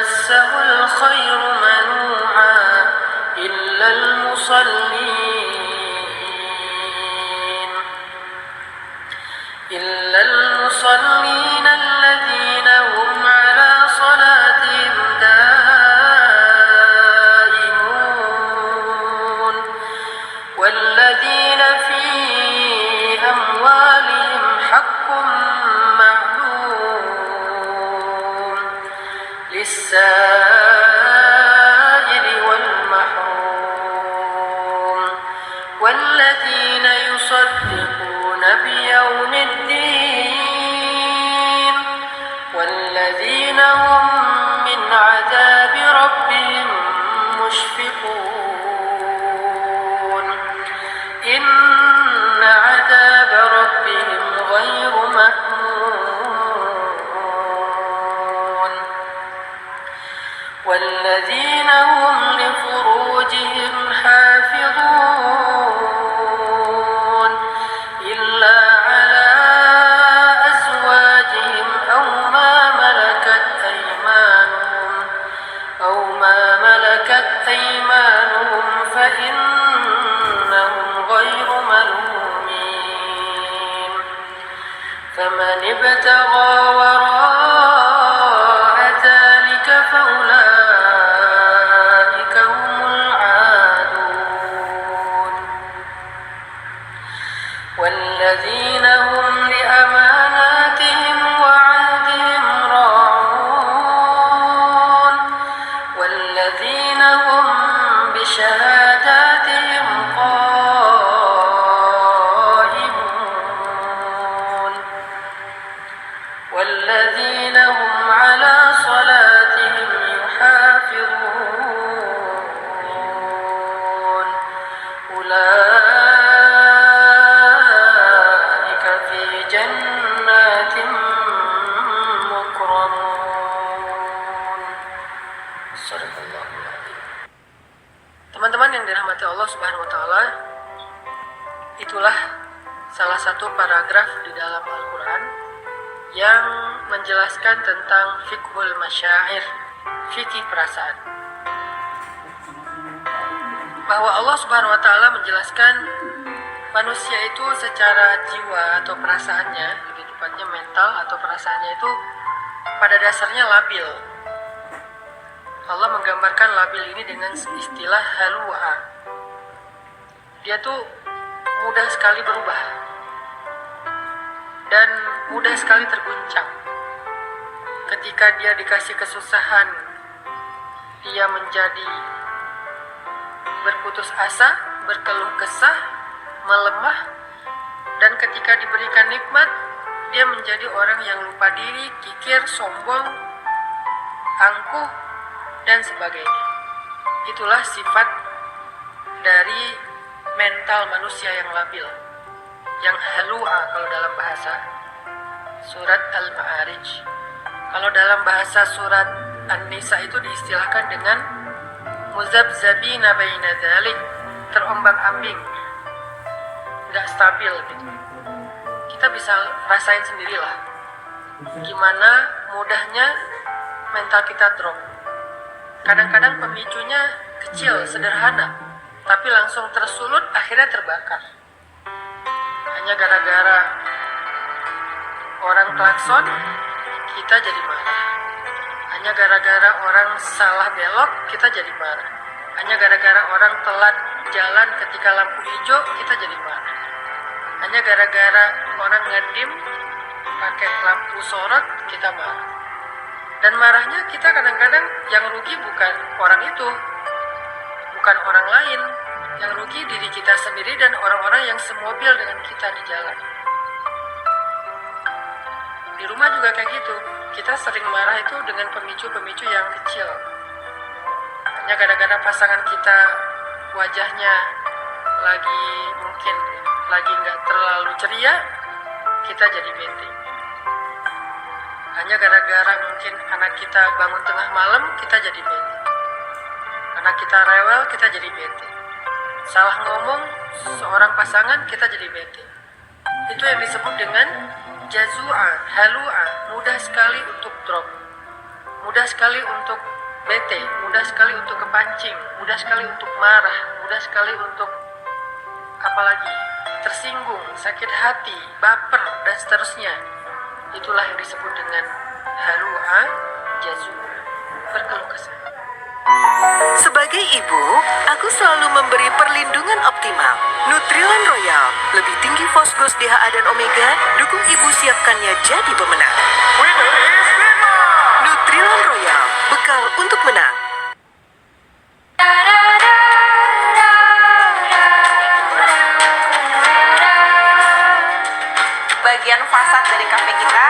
مسه الخير منوعا إلا المصلين الذين هم على صلاتهم دائمون والذين في أموالهم حق معلوم للسائل والمحروم والذين يصدقون بيوم الدين والذين هم من عذاب ربهم مشفقون إن عذاب ربهم غير مأمون والذين هم لفروجهم حافظون إلا على أزواجهم أو ما ملكت أيمانهم فإنهم غير ملومين فمن ابتغى وراء ذلك فأولئك هم العادون والذين هم لأماناتهم وعهدهم راعون والذين هم بشهاداتهم قائمون والذين هم على صلاتهم يحافظون أولئك في جنات مكرمون. Sadaqallahul Adzim. Teman-teman yang dirahmati Allah Subhanahu wa taala, itulah salah satu paragraf di dalam Al-Qur'an yang menjelaskan tentang fiqhul masyair, fikih perasaan. Bahwa Allah Subhanahu wa taala menjelaskan manusia itu secara jiwa atau perasaannya, lebih tepatnya mental atau perasaannya itu pada dasarnya labil. Allah menggambarkan labil ini dengan istilah halua. Dia tuh mudah sekali berubah dan mudah sekali terguncang. Ketika dia dikasih kesusahan, dia menjadi berputus asa, berkeluh kesah, melemah, dan ketika diberikan nikmat, dia menjadi orang yang lupa diri, kikir, sombong, angkuh, dan sebagainya. Itulah sifat dari mental manusia yang labil, yang halua kalau dalam bahasa surat Al-Ma'arij. Kalau dalam bahasa surat An-Nisa itu diistilahkan dengan muzabzabina baina dzalik, terombang-ambing, nggak stabil gitu. Kita bisa rasain sendirilah gimana mudahnya mental kita drop. Kadang-kadang pemicunya kecil, sederhana, tapi langsung tersulut, akhirnya terbakar. Hanya gara-gara orang klakson, kita jadi marah. Hanya gara-gara orang salah belok, kita jadi marah. Hanya gara-gara orang telat jalan ketika lampu hijau, kita jadi marah. Hanya gara-gara orang ngedim pakai lampu sorot, kita marah. Dan marahnya kita kadang-kadang yang rugi bukan orang itu, bukan orang lain. Yang rugi diri kita sendiri dan orang-orang yang semobil dengan kita di jalan. Di rumah juga kayak gitu. Kita sering marah itu dengan pemicu-pemicu yang kecil. Hanya gara-gara pasangan kita wajahnya mungkin lagi nggak terlalu ceria, kita jadi bete. Hanya gara-gara mungkin anak kita bangun tengah malam, kita jadi bete. Anak kita rewel, kita jadi bete. Salah ngomong seorang pasangan, kita jadi bete. Itu yang disebut dengan jazua, halua, mudah sekali untuk drop. mudah sekali untuk bete, mudah sekali untuk kepancing, mudah sekali untuk marah, mudah sekali untuk apalagi tersinggung, sakit hati, baper, dan seterusnya. Itulah yang disebut dengan halua jazu, berkeluh kesah. Sebagai ibu, aku selalu memberi perlindungan optimal. Nutrilan Royal, lebih tinggi fosfos, DHA, dan omega, dukung ibu siapkannya jadi pemenang. Winner is Bima! Nutrilan Royal, bekal untuk menang. Bagian fasad dari kafe kita.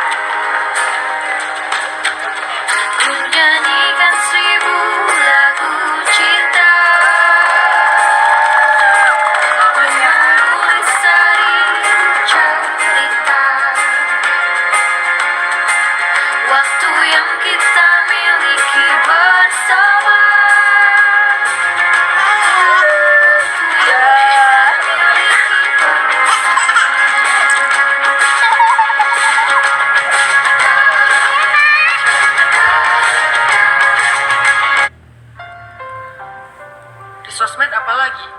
Nyanyikan 1000 lagu cinta, menulis cerita waktu yang kita miliki bersama. Di sosmed apalagi?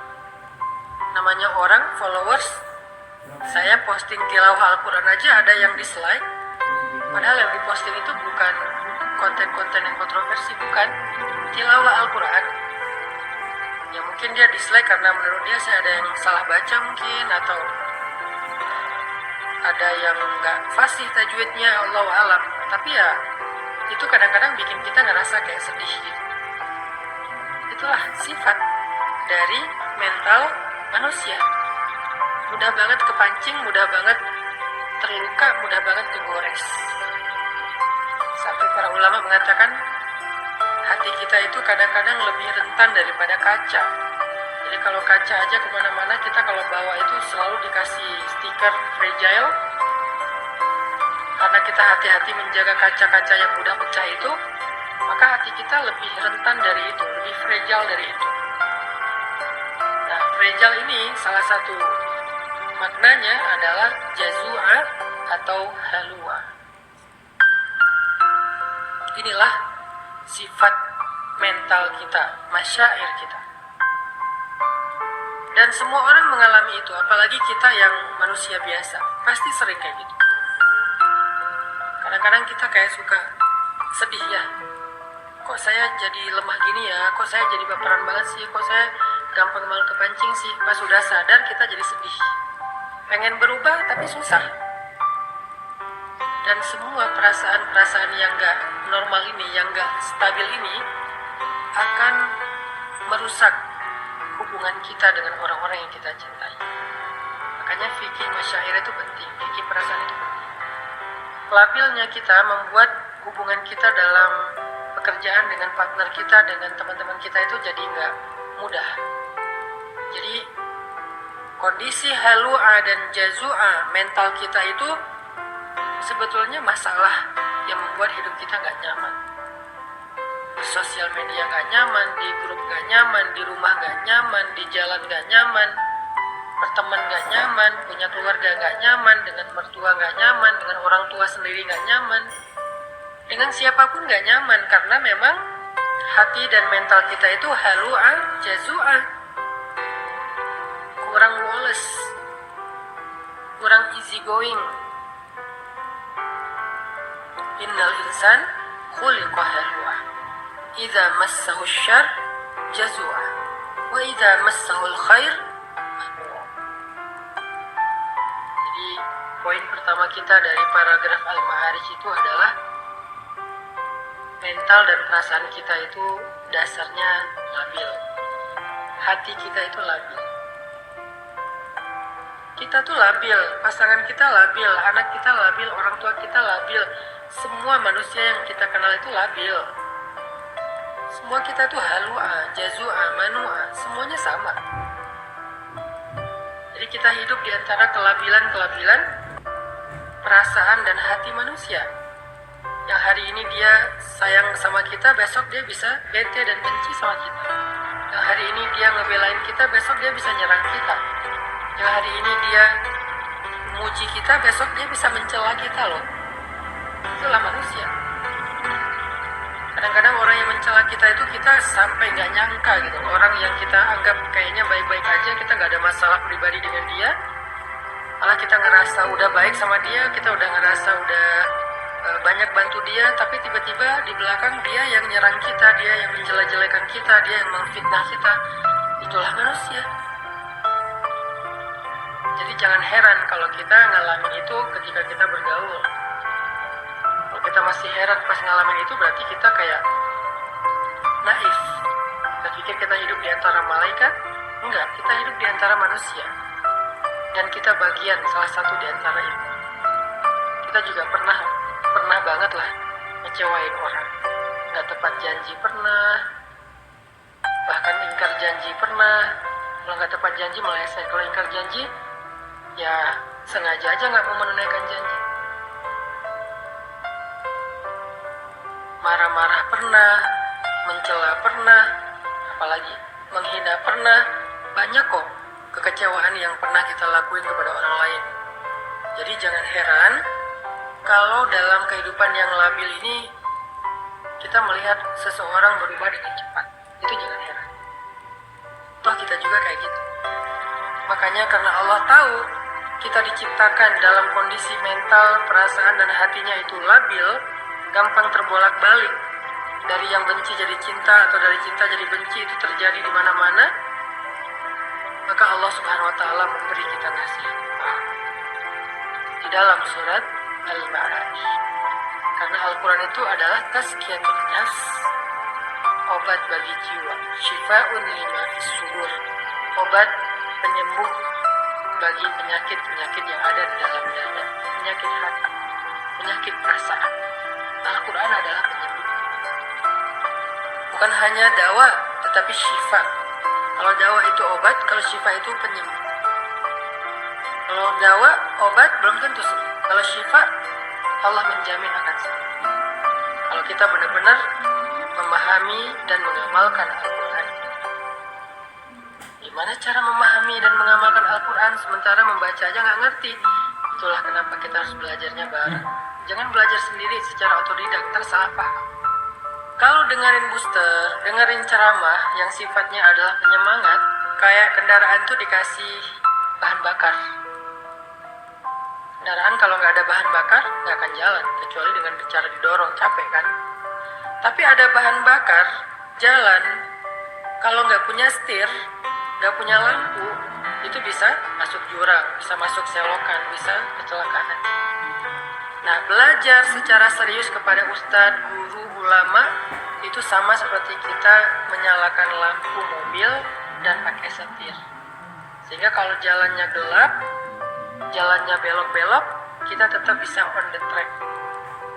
Namanya orang, followers. Saya posting tilawah Al-Quran aja ada yang dislike. Padahal yang diposting itu bukan konten-konten yang kontroversi, bukan. Tilawah Al-Quran. Ya mungkin dia dislike karena menurut dia saya ada yang salah baca mungkin, atau ada yang nggak fasih tajwidnya, Allahu alam. Tapi ya itu kadang-kadang bikin kita ngerasa kayak sedih gitu. Itulah sifat dari mental manusia. Mudah banget kepancing, mudah banget terluka, mudah banget kegores. Sampai para ulama mengatakan hati kita itu kadang-kadang lebih rentan daripada kaca. Jadi kalau kaca aja kemana-mana, kita kalau bawa itu selalu dikasih stiker fragile. Karena kita hati-hati menjaga kaca-kaca yang mudah pecah itu, maka hati kita lebih rentan dari itu, lebih fragile dari itu. Nah, fragile ini salah satu maknanya adalah jazua atau halua. Inilah sifat mental kita, masyair kita. Dan semua orang mengalami itu, apalagi kita yang manusia biasa, pasti sering kayak gitu. Kadang-kadang kita kayak suka sedih ya, kok saya jadi lemah gini ya, kok saya jadi baperan banget sih, kok saya gampang malah kepancing sih. Pas sudah sadar kita jadi sedih, pengen berubah tapi susah. Dan semua perasaan-perasaan yang gak normal ini, yang gak stabil ini akan merusak hubungan kita dengan orang-orang yang kita cintai. Makanya fikih masyair itu penting, fikih perasaan itu penting. Labilnya kita membuat hubungan kita dalam pekerjaan dengan partner kita, dengan teman-teman kita itu jadi nggak mudah. Jadi kondisi halua dan jazua mental kita itu sebetulnya masalah yang membuat hidup kita nggak nyaman. Di sosial media nggak nyaman, di grup nggak nyaman, di rumah nggak nyaman, di jalan nggak nyaman, berteman nggak nyaman, punya keluarga nggak nyaman, dengan mertua nggak nyaman, dengan orang tua sendiri nggak nyaman, dengan siapapun nggak nyaman, karena memang hati dan mental kita itu halua, jazua, kurang woles, kurang easy going. Innal insan khuliqa halua, idza massahu syarr jazua, wa idza massahu khair manua. Jadi poin pertama kita dari paragraf Al-Ma'arij itu adalah mental dan perasaan kita itu dasarnya labil. Hati kita itu labil. Kita tuh labil, pasangan kita labil, anak kita labil, orang tua kita labil. Semua manusia yang kita kenal itu labil. Semua kita tuh halua, jazua, manua, semuanya sama. Jadi kita hidup di antara kelabilan-kelabilan perasaan dan hati manusia. Yang hari ini dia sayang sama kita, besok dia bisa bete dan benci sama kita. Yang hari ini dia ngebelain kita, besok dia bisa nyerang kita. Yang hari ini dia memuji kita, besok dia bisa mencela kita loh. Itulah manusia. Kadang-kadang orang yang mencela kita itu kita sampai nggak nyangka gitu. Orang yang kita anggap kayaknya baik-baik aja, kita nggak ada masalah pribadi dengan dia, malah kita ngerasa udah baik sama dia, kita udah ngerasa udah banyak bantu dia, tapi tiba-tiba di belakang dia yang nyerang kita, dia yang menjelek-jelekan kita, dia yang memfitnah kita. Itulah manusia. Jadi jangan heran kalau kita ngalamin itu ketika kita bergaul. Kalau kita masih heran pas ngalamin itu, berarti kita kayak naif. Kita pikir kita hidup di antara malaikat. Enggak, kita hidup di antara manusia. Dan kita bagian salah satu di antara itu. Kita juga pernah banget lah ngecewain orang. Nggak tepat janji pernah. Bahkan ingkar janji pernah. Kalau nggak tepat janji meleset. Kalau ingkar janji, ya sengaja aja nggak mau menunaikan janji. Marah-marah pernah, mencela pernah, apalagi menghina pernah. Banyak kok kekecewaan yang pernah kita lakuin kepada orang lain. Jadi jangan heran kalau dalam kehidupan yang labil ini kita melihat seseorang berubah dengan cepat. Itu jangan heran. Toh kita juga kayak gitu. Makanya karena Allah tahu kita diciptakan dalam kondisi mental, perasaan, dan hatinya itu labil, gampang terbolak-balik. Dari yang benci jadi cinta atau dari cinta jadi benci itu terjadi di mana-mana. Maka Allah Subhanahu wa taala memberi kita nasihat di dalam surat Al-Ma'arij. Karena Al-Quran itu adalah tazkiyatun nafs, obat bagi jiwa, syifa'un lima fis sudur, obat penyembuh bagi penyakit-penyakit yang ada di dalam dada, penyakit hati, penyakit perasaan. Al-Quran adalah penyembuh. Bukan hanya dawa, tetapi syifa. Kalau dawa itu obat, kalau syifa itu penyembuh. Kalau dawa, obat belum tentu sembuh. Kalau syifa, Allah menjamin akan sembuh. Kalau kita benar-benar memahami dan mengamalkan Al-Quran. Gimana cara memahami dan mengamalkan Al-Quran sementara membaca aja nggak ngerti? Itulah kenapa kita harus belajarnya bareng. Jangan belajar sendiri secara otodidak, tersalah paham. Kalau dengerin booster, dengerin ceramah yang sifatnya adalah penyemangat, kayak kendaraan tuh dikasih bahan bakar. Kendaraan kalau nggak ada bahan bakar, nggak akan jalan, kecuali dengan cara didorong, capek kan? Tapi ada bahan bakar, jalan, kalau nggak punya setir, nggak punya lampu, itu bisa masuk jurang, bisa masuk selokan, bisa kecelakaan. Nah, belajar secara serius kepada ustadz, guru, ulama, itu sama seperti kita menyalakan lampu mobil dan pakai setir. Sehingga kalau jalannya gelap, jalannya belok-belok, kita tetap bisa on the track.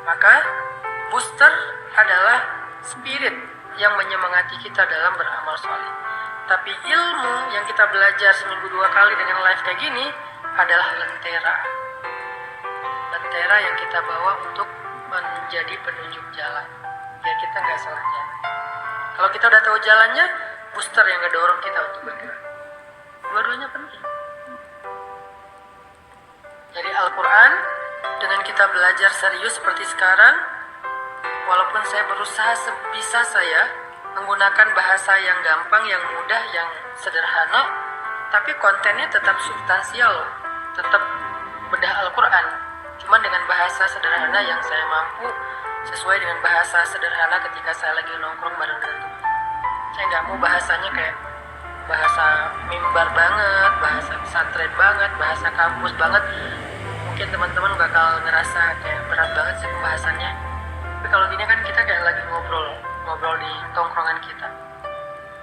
Maka, booster adalah spirit yang menyemangati kita dalam beramal soleh. Tapi ilmu yang kita belajar seminggu 2 kali dengan live kayak gini adalah lentera. Lentera yang kita bawa untuk menjadi penunjuk jalan. Biar kita nggak salah jalan. Kalau kita udah tahu jalannya, booster yang ngedorong kita untuk bergerak. Dua-duanya penting. Jadi Al-Quran, dengan kita belajar serius seperti sekarang, walaupun saya berusaha sebisa saya menggunakan bahasa yang gampang, yang mudah, yang sederhana, tapi kontennya tetap substansial, tetap bedah Al-Quran. Cuman dengan bahasa sederhana yang saya mampu, sesuai dengan bahasa sederhana ketika saya lagi nongkrong bareng teman. Saya nggak mau bahasanya kayak bahasa mimbar banget, bahasa pesantren banget, bahasa kampus banget. Mungkin teman-teman bakal ngerasa kayak berat banget sih pembahasannya. Tapi kalau gini kan kita kayak lagi ngobrol di tongkrongan kita.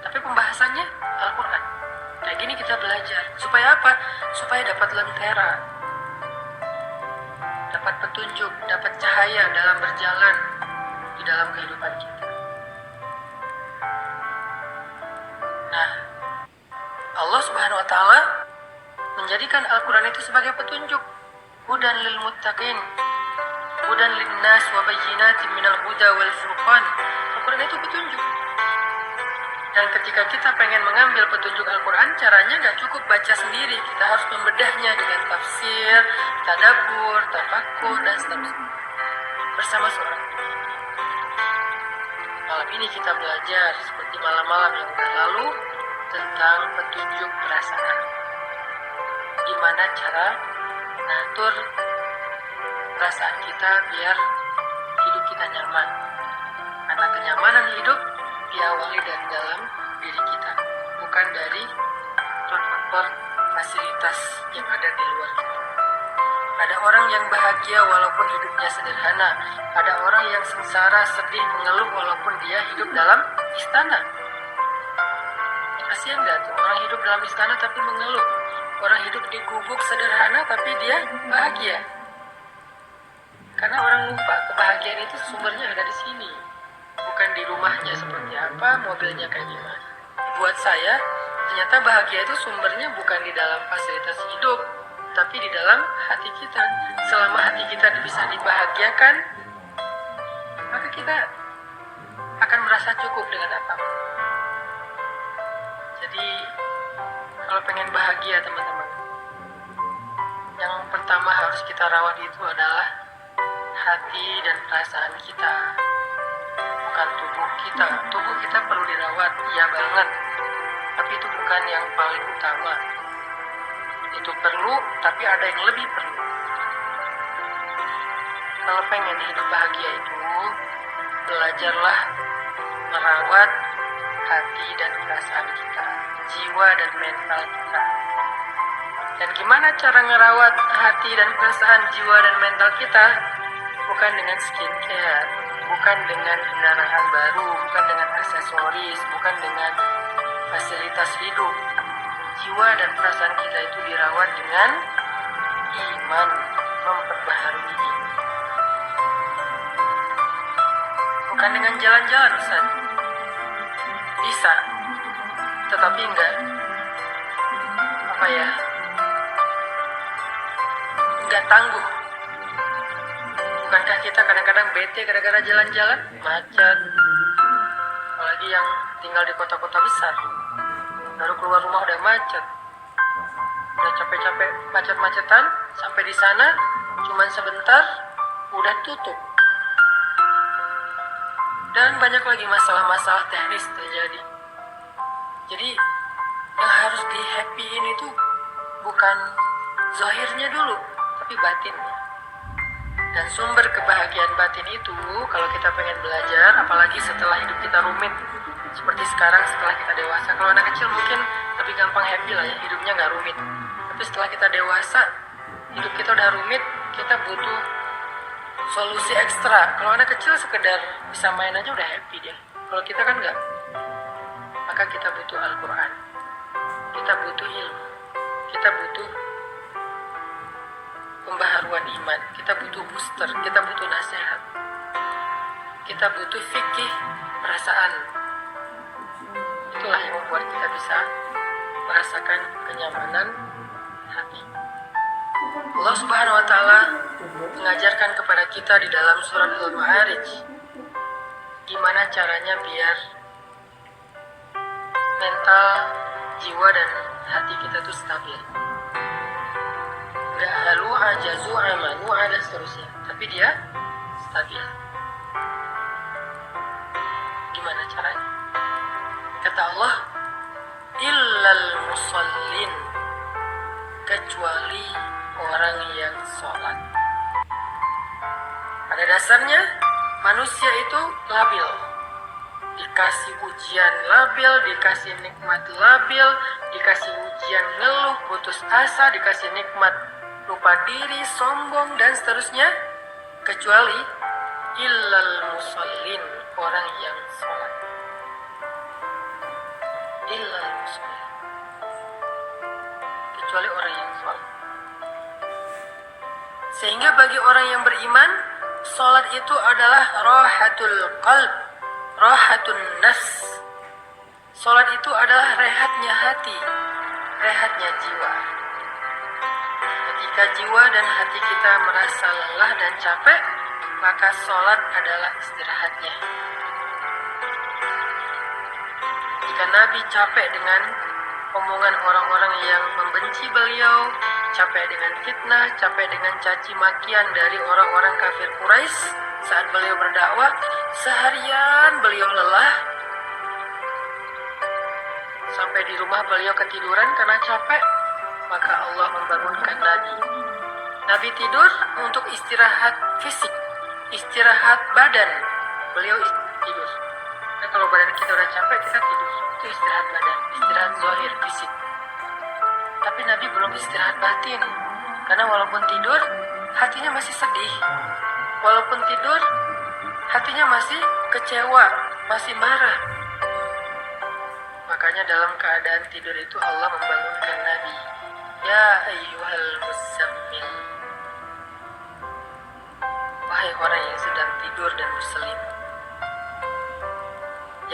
Tapi pembahasannya Al-Quran. Kayak gini kita belajar. Supaya apa? Supaya dapat lentera. Dapat petunjuk, dapat cahaya dalam berjalan di dalam kehidupan kita. Nah, Allah Subhanahu wa taala menjadikan Al-Quran itu sebagai petunjuk. Hudan lil muttaqin, hudan linnas wa bayyinatin minal huda wal furqan. Al-Quran itu petunjuk. Dan ketika kita pengen mengambil petunjuk Al-Quran, caranya gak cukup baca sendiri. Kita harus membedahnya dengan tafsir, tadabbur, tafakur, dan seterusnya. Bersama seorang. Malam ini kita belajar seperti malam-malam yang udah lalu tentang petunjuk perasaan. Gimana cara ngatur perasaan kita biar hidup kita nyaman. Karena kenyamanan hidup diawali dari dalam diri kita, bukan dari faktor fasilitas yang ada di luar kita. Ada orang yang bahagia walaupun hidupnya sederhana. Ada orang yang sengsara, sedih, mengeluh walaupun dia hidup dalam istana. Kasihan gak tuh orang hidup dalam istana tapi mengeluh. Orang hidup di gubuk sederhana tapi dia bahagia. Karena orang lupa kebahagiaan itu sumbernya ada di sini, bukan di rumahnya seperti apa, mobilnya kayak gimana. Buat saya, ternyata bahagia itu sumbernya bukan di dalam fasilitas hidup, tapi di dalam hati kita. Selama hati kita bisa dibahagiakan, maka kita akan merasa cukup dengan apapun. Jadi, kalau pengen bahagia teman-teman, yang pertama harus kita rawat itu adalah hati dan perasaan kita, bukan tubuh kita. Tubuh kita perlu dirawat, iya banget, tapi itu bukan yang paling utama. Itu perlu, tapi ada yang lebih perlu. Kalau pengen hidup bahagia itu, belajarlah merawat hati dan perasaan kita, jiwa dan mental kita. Dan gimana cara ngerawat hati dan perasaan jiwa dan mental kita? Bukan dengan skincare, bukan dengan kendaraan baru, bukan dengan aksesoris, bukan dengan fasilitas hidup. Jiwa dan perasaan kita itu dirawat dengan iman, memperbaharui iman. Bukan dengan jalan-jalan, Ustaz. Bisa, tetapi enggak tangguh. Bukankah kita kadang-kadang bete gara-gara jalan-jalan macet, apalagi yang tinggal di kota-kota besar, baru keluar rumah udah macet, udah capek-capek macet-macetan, sampai di sana cuman sebentar udah tutup, dan banyak lagi masalah-masalah teknis terjadi. Jadi yang harus di happyin itu bukan zahirnya dulu, tapi batinnya. Dan sumber kebahagiaan batin itu, kalau kita pengen belajar, apalagi setelah hidup kita rumit, seperti sekarang setelah kita dewasa. Kalau anak kecil mungkin lebih gampang happy lah ya, hidupnya gak rumit. Tapi setelah kita dewasa, hidup kita udah rumit, kita butuh solusi ekstra. Kalau anak kecil sekedar bisa main aja udah happy dia. Kalau kita kan gak. Maka kita butuh Al-Quran, kita butuh ilmu, kita butuh pembaharuan iman, kita butuh booster, kita butuh nasihat, kita butuh fikih perasaan. Itulah yang membuat kita bisa merasakan kenyamanan hati. Allah Subhanahu wa Ta'ala mengajarkan kepada kita di dalam surat Al-Ma'arij gimana caranya biar mental, jiwa dan hati kita tuh stabil. Gak halu, ajazu, amalu, dan seterusnya, tapi dia stabil. Gimana caranya? Kata Allah, illal musallin, kecuali orang yang sholat. Pada dasarnya manusia itu labil, dikasih ujian labil, dikasih nikmat labil, dikasih ujian ngeluh, putus asa, dikasih nikmat lupa diri, sombong, dan seterusnya, kecuali illal musallin, orang yang sholat. Illal musallin, kecuali orang yang sholat. Sehingga bagi orang yang beriman, sholat itu adalah rahatul qalb, rahatun nafs. Sholat itu adalah rehatnya hati, rehatnya jiwa. Ketika jiwa dan hati kita merasa lelah dan capek, maka sholat adalah istirahatnya. Jika Nabi capek dengan omongan orang-orang yang membenci beliau, capek dengan fitnah, capek dengan caci makian dari orang-orang kafir Quraisy, saat beliau berdakwah, seharian beliau lelah. Sampai di rumah beliau ketiduran karena capek, maka Allah membangunkan Nabi. Nabi tidur untuk istirahat fisik, istirahat badan. Beliau tidur. Nah, kalau badan kita udah capek, kita tidur. Itu istirahat badan, istirahat zahir, fisik. Tapi Nabi belum istirahat batin. Karena walaupun tidur, hatinya masih sedih. Walaupun tidur, hatinya masih kecewa, masih marah. Makanya dalam keadaan tidur itu Allah membangunkan Nabi. Ya ayyuhal muzammil. Wahai orang yang sedang tidur dan berselimut,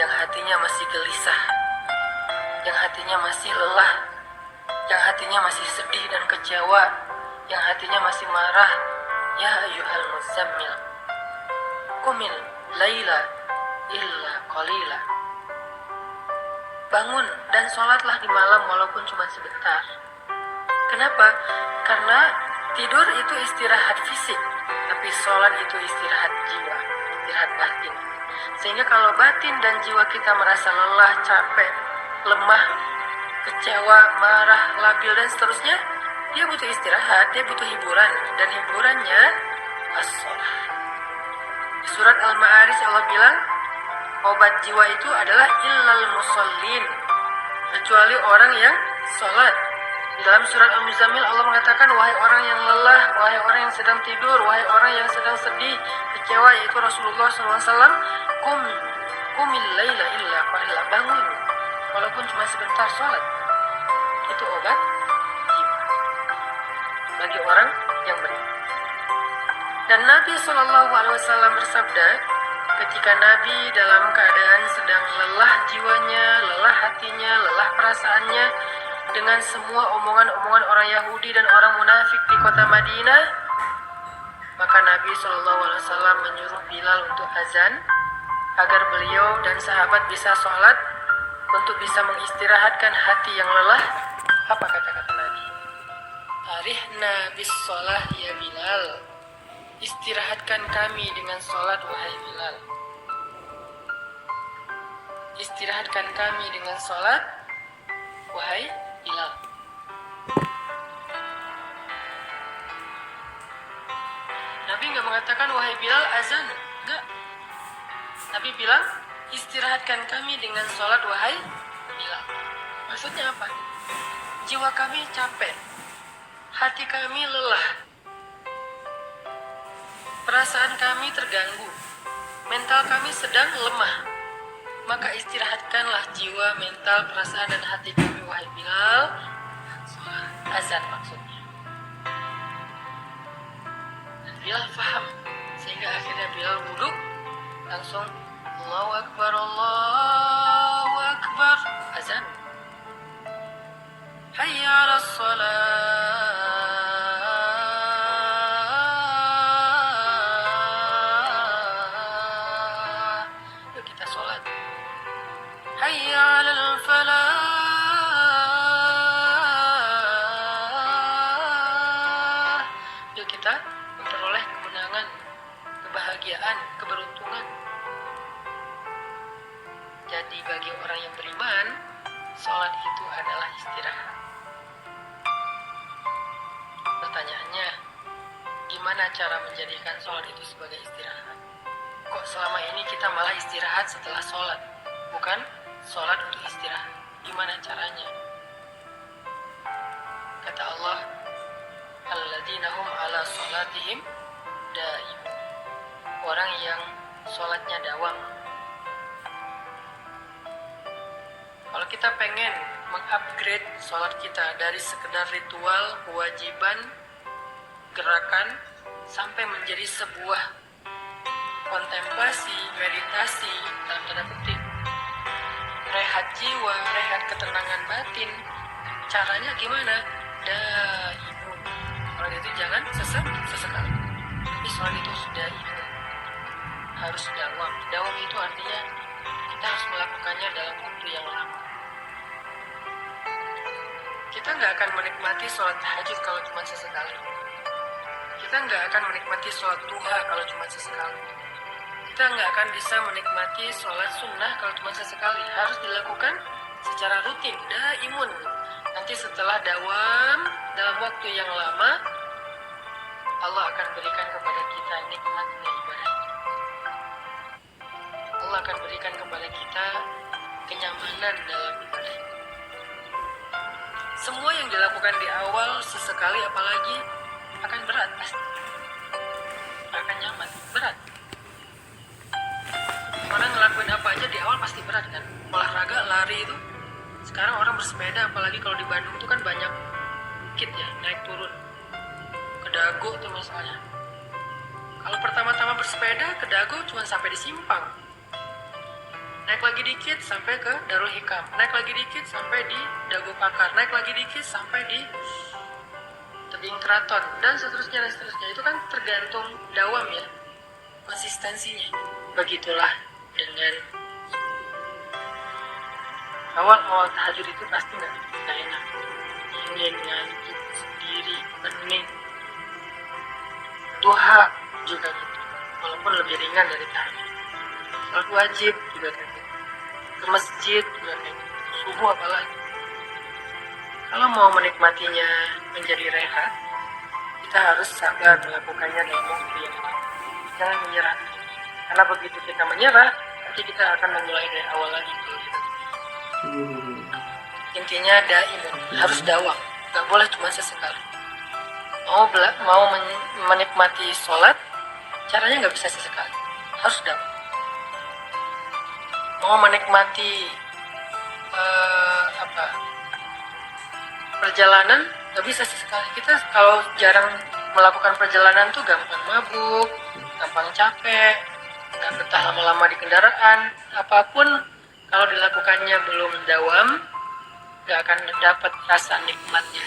yang hatinya masih gelisah, yang hatinya masih lelah, yang hatinya masih sedih dan kecewa, yang hatinya masih marah. Ya ayyuhal muzammil, qumil laila illa qalila. Bangun dan sholatlah di malam walaupun cuma sebentar. Kenapa? Karena tidur itu istirahat fisik, tapi sholat itu istirahat jiwa, istirahat batin. Sehingga kalau batin dan jiwa kita merasa lelah, capek, lemah, kecewa, marah, labil dan seterusnya, dia butuh istirahat, dia butuh hiburan, dan hiburannya as-sholat. Di surat Al-Ma'arij Allah bilang, obat jiwa itu adalah illal musallin, kecuali orang yang sholat. Di dalam surat Al-Muzammil Allah mengatakan, wahai orang yang lelah, wahai orang yang sedang tidur, wahai orang yang sedang sedih, kecewa, yaitu Rasulullah SAW, kumil laila illa qalila, bangun walaupun cuma sebentar, sholat. Itu obat jiwa bagi orang yang beriman. Dan Nabi SAW bersabda, ketika Nabi dalam keadaan sedang lelah jiwanya, lelah hatinya, lelah perasaannya dengan semua omongan-omongan orang Yahudi dan orang munafik di kota Madinah, maka Nabi SAW menyuruh Bilal untuk azan agar beliau dan sahabat bisa sholat untuk bisa mengistirahatkan hati yang lelah. Apa kata-kata Nabi? Arihna bis sholah ya Bilal, istirahatkan kami dengan sholat wahai Bilal. Istirahatkan kami dengan sholat wahai Bilal. Nabi nggak mengatakan wahai Bilal azan, nggak. Nabi bilang istirahatkan kami dengan sholat wahai Bilal. Maksudnya apa? Jiwa kami capek, hati kami lelah, perasaan kami terganggu, mental kami sedang lemah. Maka istirahatkanlah jiwa, mental, perasaan, dan hati kami wahai Bilal. Azan maksudnya. Dan Bilal faham, sehingga akhirnya Bilal duduk langsung Allahu Akbar, Allahu Akbar, azan. Hayya 'alas shalah. Yuk kita sholat. Hayya 'alal falah. Yuk kita memperoleh kemenangan, kebahagiaan, keberuntungan. Jadi bagi orang yang beriman, sholat itu adalah istirahat. Pertanyaannya, gimana cara menjadikan sholat itu sebagai istirahat? Kok selama ini kita malah istirahat setelah sholat, bukan sholat untuk istirahat? Gimana caranya? Kata Allah, alladzina hum ala sholatihim daimun, orang yang sholatnya dawam. Kalau kita pengen mengupgrade sholat kita dari sekedar ritual, kewajiban, gerakan, sampai menjadi sebuah kontemplasi, meditasi, dalam tanda petik, rehat jiwa, rehat ketenangan batin, caranya gimana? Daimun. Sholat itu jangan sesekali. Tapi sholat itu sudah harus dawam. Dawam itu artinya kita harus melakukannya dalam waktu yang lama. Kita nggak akan menikmati sholat tahajud kalau cuma sesekali. Kita nggak akan menikmati sholat duha kalau cuma sesekali. kita nggak akan bisa menikmati sholat sunnah kalau cuma sesekali. Harus dilakukan secara rutin, daimun. Nanti setelah dawam dalam waktu yang lama, Allah akan berikan kepada kita nikmatnya ibadah itu. Allah akan berikan kepada kita kenyamanan dalam ibadah itu. Semua yang dilakukan di awal sesekali apalagi akan berat pasti. Akan nyaman, berat. Orang ngelakuin apa aja di awal pasti berat kan. Olahraga, lari itu. Sekarang orang bersepeda, apalagi kalau di Bandung itu kan banyak bukit ya, naik turun. Ke Dago tuh misalnya. Kalau pertama-tama bersepeda ke Dago cuma sampai di Simpang. Naik lagi dikit sampai ke Darul Hikam. Naik lagi dikit sampai di Dago Pakar. Naik lagi dikit sampai di Tebing Keraton. Dan seterusnya dan seterusnya. Itu kan tergantung dawam ya. Konsistensinya. Begitulah dengan awal-awal tahajud itu pasti nggak enak. Ingin ngantuk sendiri, pening. Duha juga gitu. Walaupun lebih ringan dari tahajud. Salat wajib juga kayak gitu. Ke masjid juga kayak gitu. Subuh apalagi. Kalau mau menikmatinya menjadi rehat, kita harus sabar melakukannya dalam waktu yang lama. Jangan menyerah. Karena begitu kita menyerah, nanti kita akan memulai dari awal lagi. Intinya daimun, harus dawam. Gak boleh cuma sesekali. Mau menikmati sholat, caranya nggak bisa sesekali. Harus dawam. Mau menikmati perjalanan, nggak bisa sesekali. Kita kalau jarang melakukan perjalanan tuh gampang mabuk, gampang capek, nggak betah lama-lama di kendaraan. Apapun kalau dilakukannya belum dawam, nggak akan dapat rasa nikmatnya.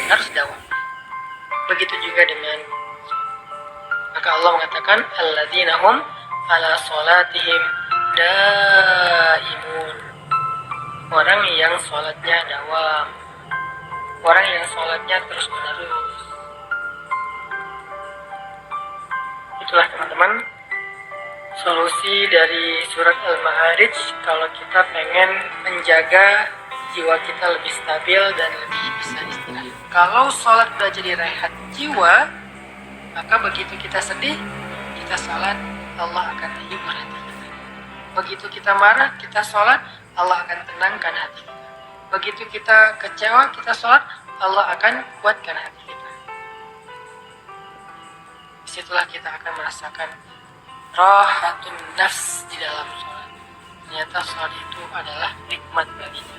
Harus dawam. Begitu juga dengan, maka Allah mengatakan alladzina hum ala sholatihim daimun. Orang yang sholatnya dawam, orang yang sholatnya terus menerus. Itulah teman-teman solusi dari surat Al-Ma'arij kalau kita pengen menjaga jiwa kita lebih stabil dan lebih bisa istirahat. Kalau sholat udah jadi rehat jiwa, maka begitu kita sedih, kita sholat, Allah akan hibur hati kita. Begitu kita marah, kita sholat, Allah akan tenangkan hati kita. Begitu kita kecewa, kita sholat, Allah akan kuatkan hati kita. Disitulah kita akan merasakan rahatun nafs di dalam sholat. Ternyata sholat itu adalah nikmat baginya.